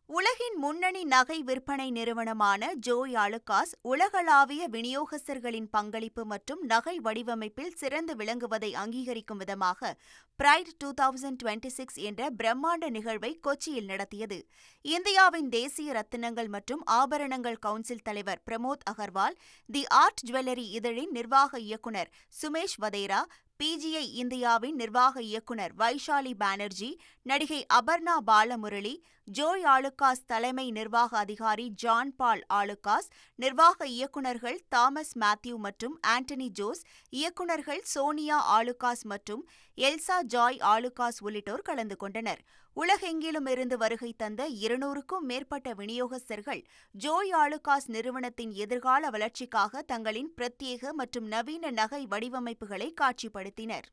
உலகின் முன்னணி நகை விற்பனை நிறுவனமான ஜோய் ஆலுகாஸ் உலகளாவிய விநியோகஸ்தர்களின் பங்களிப்பு மற்றும் நகை வடிவமைப்பில் சிறந்து விளங்குவதை அங்கீகரிக்கும் விதமாக பிரைட் 2026 என்ற பிரம்மாண்ட நிகழ்வை கொச்சியில் நடத்தியது. இந்தியாவின் தேசிய ரத்தினங்கள் மற்றும் ஆபரணங்கள் கவுன்சில் தலைவர் பிரமோத் அகர்வால், தி ஆர்ட் ஜுவல்லரி இதழின் நிர்வாக இயக்குநர் சுமேஷ் வதேரா, பிஜிஐ இந்தியாவின் நிர்வாக இயக்குநர் வைஷாலி பானர்ஜி, நடிகை அபர்ணா பாலமுரளி, ஜோய் ஆலுகாஸ் தலைமை நிர்வாக அதிகாரி ஜான் பால் ஆலுகாஸ், நிர்வாக இயக்குநர்கள் தாமஸ் மேத்யூ மற்றும் ஆண்டனி ஜோஸ், இயக்குநர்கள் சோனியா ஆலுகாஸ் மற்றும் எல்சா ஜாய் ஆலுகாஸ் உள்ளிட்டோர் கலந்து கொண்டனர். உலகெங்கிலும் இருந்து வருகை தந்த 200க்கும் மேற்பட்ட விநியோகஸ்தர்கள் ஜோய் ஆலுகாஸ் நிறுவனத்தின் எதிர்கால வளர்ச்சிக்காக தங்களின் பிரத்யேக மற்றும் நவீன நகை வடிவமைப்புகளை காட்சிப்படுத்தினர்.